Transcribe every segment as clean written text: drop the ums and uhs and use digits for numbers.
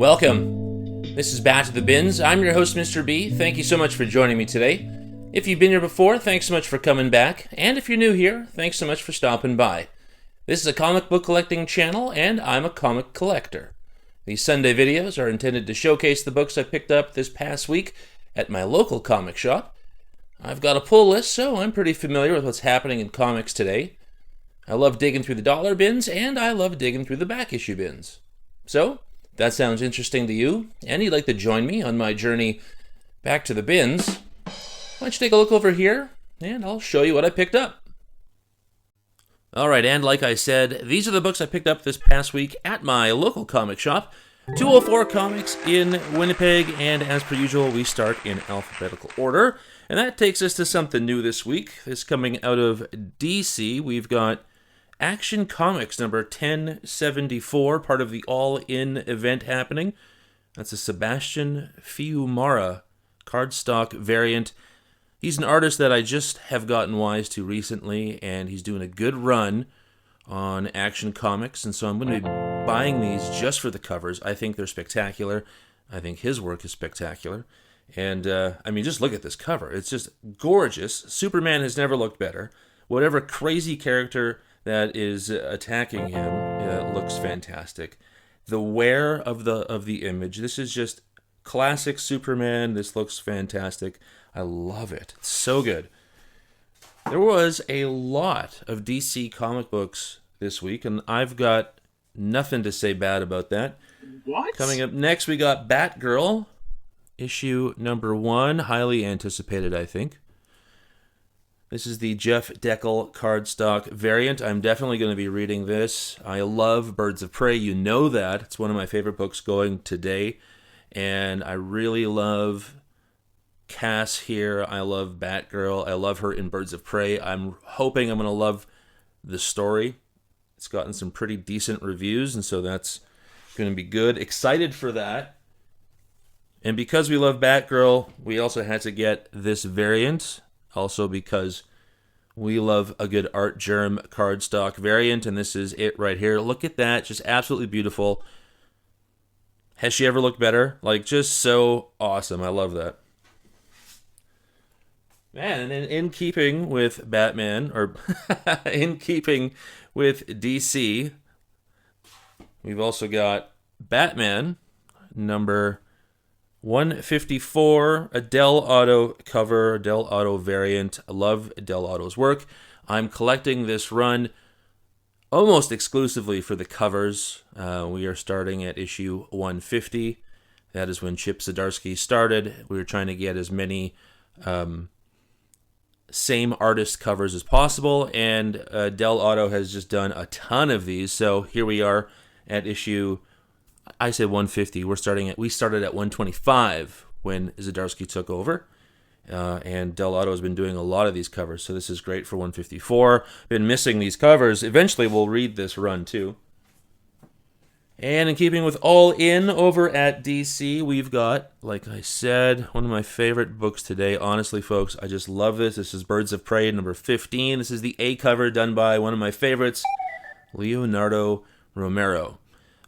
Welcome. This is Back to the Bins. I'm your host, Mr. B. Thank you so much for joining me today. If you've been here before, thanks so much for coming back. And if you're new here, thanks so much for stopping by. This is a comic book collecting channel, and I'm a comic collector. These Sunday videos are intended to showcase the books I picked up this past week at my local comic shop. I've got a pull list, so I'm pretty familiar with what's happening in comics today. I love digging through the dollar bins, and I love digging through the back issue bins. So, if that sounds interesting to you, and you'd like to join me on my journey back to the bins, why don't you take a look over here, and I'll show you what I picked up. Alright, and like I said, these are the books I picked up this past week at my local comic shop, 204 Comics in Winnipeg, and as per usual, we start in alphabetical order. And that takes us to something new this week. This coming out of DC, we've got Action Comics number 1074, part of the All-In event happening. That's a Sebastian Fiumara cardstock variant. He's an artist that I just have gotten wise to recently, and he's doing a good run on Action Comics, and so I'm going to be buying these just for the covers. I think they're spectacular. I think his work is spectacular. And, just look at this cover. It's just gorgeous. Superman has never looked better. Whatever crazy character that is attacking him looks fantastic. The wear of the image, this is just classic Superman. This looks fantastic. I love it. It's so good. There was a lot of DC comic books this week, and I've got nothing to say bad about that. What? Coming up next, we got Batgirl, issue number 1, highly anticipated, I think. This is the Jeff Deckel cardstock variant. I'm definitely going to be reading this. I love Birds of Prey. You know that. It's one of my favorite books going today. And I really love Cass here. I love Batgirl. I love her in Birds of Prey. I'm hoping I'm going to love the story. It's gotten some pretty decent reviews, and so that's going to be good. Excited for that. And because we love Batgirl, we also had to get this variant. Also because we love a good Art Germ cardstock variant, and this is it right here. Look at that. Just absolutely beautiful. Has she ever looked better? Like, just so awesome. I love that. Man, and in keeping with Batman, or in keeping with DC, we've also got Batman, number 154, a Del Auto cover, a Del Auto variant. I love Del Auto's work. I'm collecting this run almost exclusively for the covers. We are starting at issue 150. That is when Chip Zdarsky started. We were trying to get as many same artist covers as possible, and Del Auto has just done a ton of these. So here we are at issue, I said 150. We started at 125 when Zdarsky took over, and Del Auto has been doing a lot of these covers, so this is great for 154. Been missing these covers. Eventually we'll read this run too. And in keeping with All In over at DC, we've got, like I said, one of my favorite books today. Honestly, folks, I just love this. This is Birds of Prey number 15. This is the A cover done by one of my favorites, Leonardo Romero.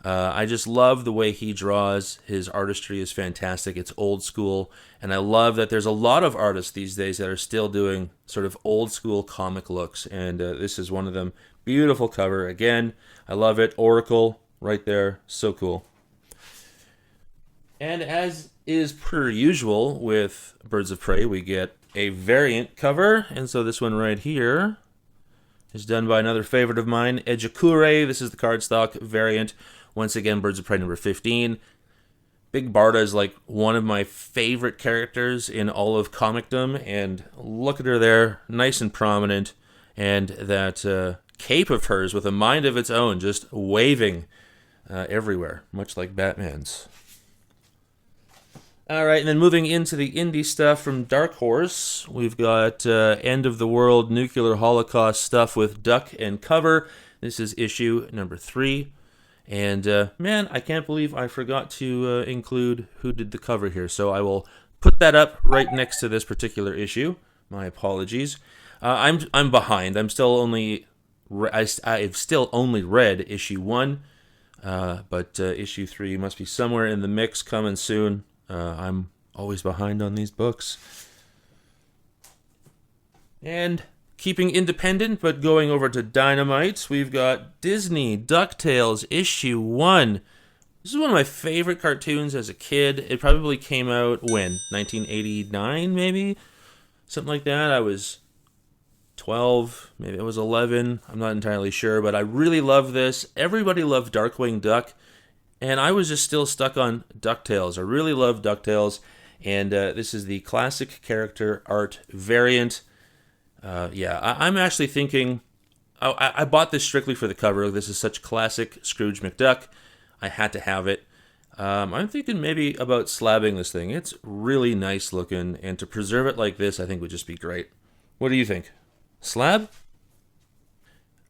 I just love the way he draws. His artistry is fantastic. It's old school. And I love that there's a lot of artists these days that are still doing sort of old school comic looks. And this is one of them. Beautiful cover. Again, I love it. Oracle right there. So cool. And as is per usual with Birds of Prey, we get a variant cover. And so this one right here is done by another favorite of mine, Ejikure. This is the cardstock variant. Once again, Birds of Prey number 15. Big Barda is like one of my favorite characters in all of comicdom, and look at her there, nice and prominent, and that cape of hers with a mind of its own, just waving everywhere, much like Batman's. All right, and then moving into the indie stuff from Dark Horse, we've got End of the World Nuclear Holocaust stuff with Duck and Cover. This is issue number 3. And, man, I can't believe I forgot to include who did the cover here. So I will put that up right next to this particular issue. My apologies. I'm behind. I've still only read issue 1. But issue 3 must be somewhere in the mix, coming soon. I'm always behind on these books. And keeping independent, but going over to Dynamite, we've got Disney DuckTales issue 1. This is one of my favorite cartoons as a kid. It probably came out when? 1989, maybe? Something like that. I was 12, maybe I was 11. I'm not entirely sure, but I really love this. Everybody loved Darkwing Duck, and I was just still stuck on DuckTales. I really love DuckTales, and this is the classic character art variant. I'm actually thinking, I bought this strictly for the cover. This is such classic Scrooge McDuck. I had to have it. I'm thinking maybe about slabbing this thing. It's really nice looking, and to preserve it like this, I think would just be great. What do you think? Slab?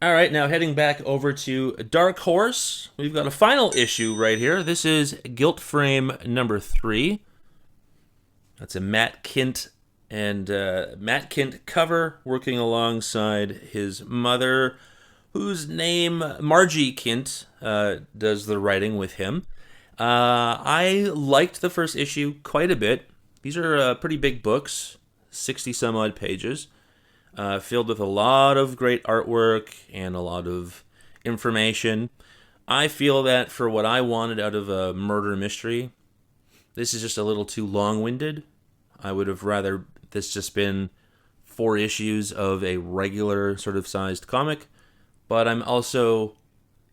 All right, now heading back over to Dark Horse. We've got a final issue right here. This is Guilt Frame number 3. That's a Matt Kindt and Matt Kindt cover, working alongside his mother, whose name, Margie Kindt, does the writing with him. I liked the first issue quite a bit. These are pretty big books, 60 some odd pages, filled with a lot of great artwork and a lot of information. I feel that for what I wanted out of a murder mystery, this is just a little too long-winded. I would have rather this just been 4 issues of a regular sort of sized comic, but I'm also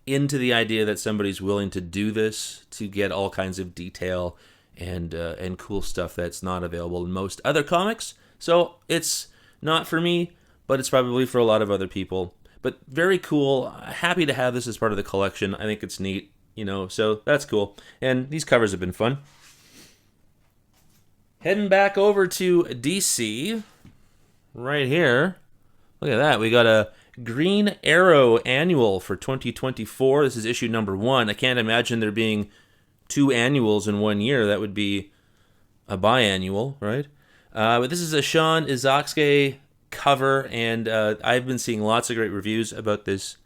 into the idea that somebody's willing to do this to get all kinds of detail and cool stuff that's not available in most other comics. So it's not for me, but it's probably for a lot of other people. But very cool. Happy to have this as part of the collection. I think it's neat, so that's cool. And these covers have been fun. Heading back over to DC, right here. Look at that. We got a Green Arrow annual for 2024. This is issue number 1. I can't imagine there being 2 annuals in 1 year. That would be a biannual, right? But this is a Sean Izaakse cover, and I've been seeing lots of great reviews about this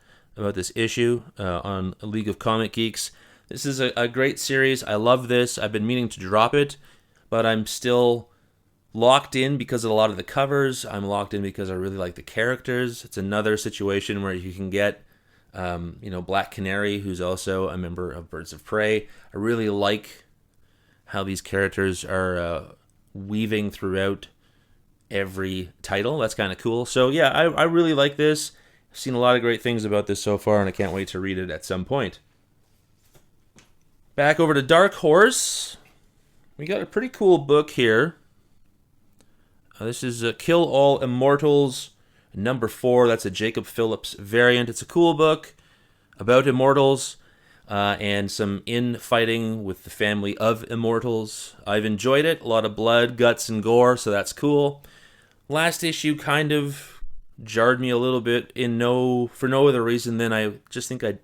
issue on League of Comic Geeks. This is a great series. I love this. I've been meaning to drop it, but I'm still locked in because of a lot of the covers. I'm locked in because I really like the characters. It's another situation where you can get, Black Canary, who's also a member of Birds of Prey. I really like how these characters are weaving throughout every title. That's kind of cool. So yeah, I really like this. I've seen a lot of great things about this so far, and I can't wait to read it at some point. Back over to Dark Horse. We got a pretty cool book here. This is Kill All Immortals, number 4. That's a Jacob Phillips variant. It's a cool book about immortals and some infighting with the family of immortals. I've enjoyed it. A lot of blood, guts, and gore, so that's cool. Last issue kind of jarred me a little bit for no other reason than I just think I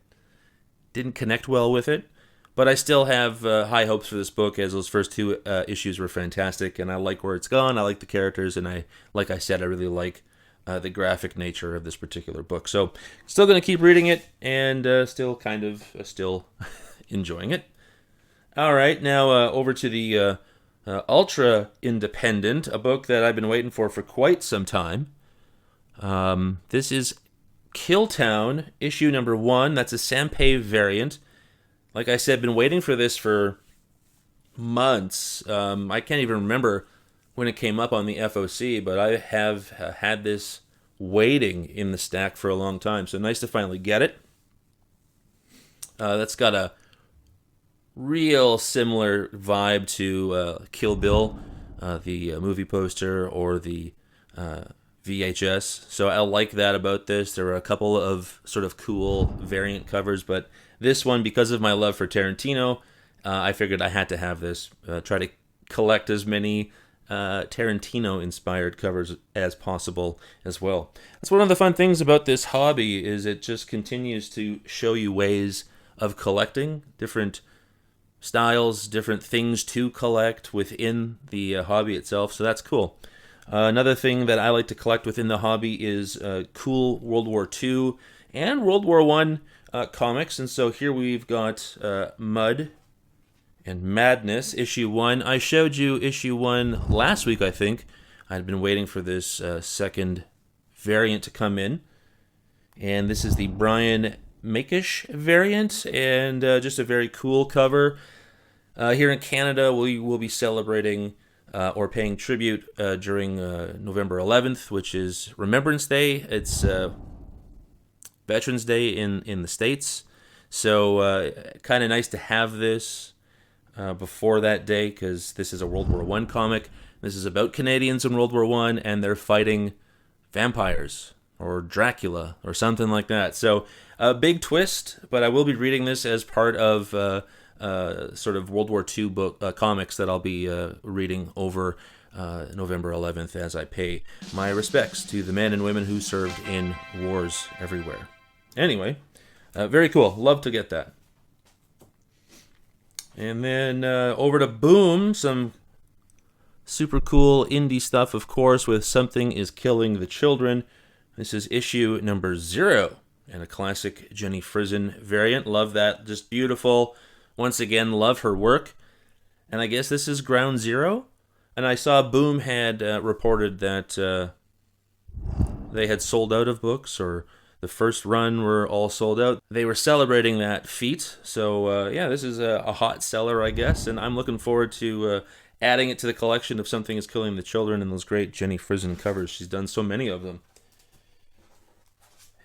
didn't connect well with it. But I still have high hopes for this book, as those first 2 issues were fantastic, and I like where it's gone. I like the characters, and like I said, I really like the graphic nature of this particular book. So, still going to keep reading it, and still enjoying it. All right, now over to the Ultra Independent, a book that I've been waiting for quite some time. This is Killtown, issue number 1. That's a Sampei variant. Like I said, been waiting for this for months. I can't even remember when it came up on the FOC, but I have had this waiting in the stack for a long time. So nice to finally get it. That's got a real similar vibe to Kill Bill, the movie poster, or the VHS. So I like that about this. There were a couple of sort of cool variant covers, but this one, because of my love for Tarantino, I figured I had to have this. Try to collect as many Tarantino-inspired covers as possible as well. That's one of the fun things about this hobby, is it just continues to show you ways of collecting, different styles, different things to collect within the hobby itself. So that's cool. Another thing that I like to collect within the hobby is cool World War II and World War I comics, and so here we've got Mud and Madness, issue 1. I showed you issue 1 last week, I think. I'd been waiting for this second variant to come in. And this is the Brian Makish variant, and just a very cool cover. Here in Canada, we will be celebrating or paying tribute during November 11th, which is Remembrance Day. It's Veterans Day in the States. So kind of nice to have this before that day, because this is a World War I comic. This is about Canadians in World War I, and they're fighting vampires or Dracula or something like that. So a big twist, but I will be reading this as part of sort of World War II book comics that I'll be reading over November 11th as I pay my respects to the men and women who served in wars everywhere. Anyway, very cool. Love to get that. And then over to Boom, some super cool indie stuff, of course, with Something is Killing the Children. This is issue number 0, and a classic Jenny Frison variant. Love that. Just beautiful. Once again, love her work. And I guess this is ground zero. And I saw Boom had reported that they had sold out of books, or the first run were all sold out. They were celebrating that feat. So, yeah, this is a hot seller, I guess. And I'm looking forward to adding it to the collection of Something is Killing the Children and those great Jenny Frison covers. She's done so many of them.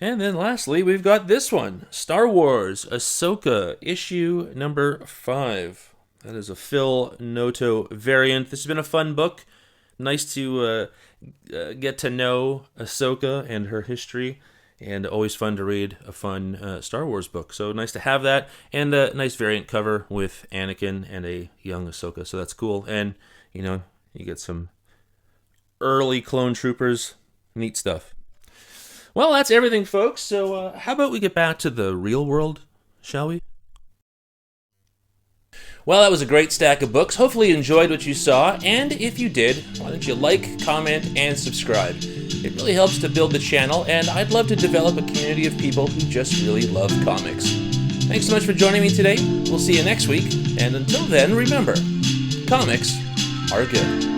And then lastly, we've got this one. Star Wars Ahsoka, issue number 5. That is a Phil Noto variant. This has been a fun book. Nice to get to know Ahsoka and her history. And always fun to read a fun Star Wars book. So nice to have that. And a nice variant cover with Anakin and a young Ahsoka. So that's cool. And, you know, you get some early clone troopers. Neat stuff. Well, that's everything, folks. So how about we get back to the real world, shall we? Well, that was a great stack of books. Hopefully you enjoyed what you saw. And if you did, why don't you like, comment, and subscribe? It really helps to build the channel, and I'd love to develop a community of people who just really love comics. Thanks so much for joining me today. We'll see you next week. And until then, remember, comics are good.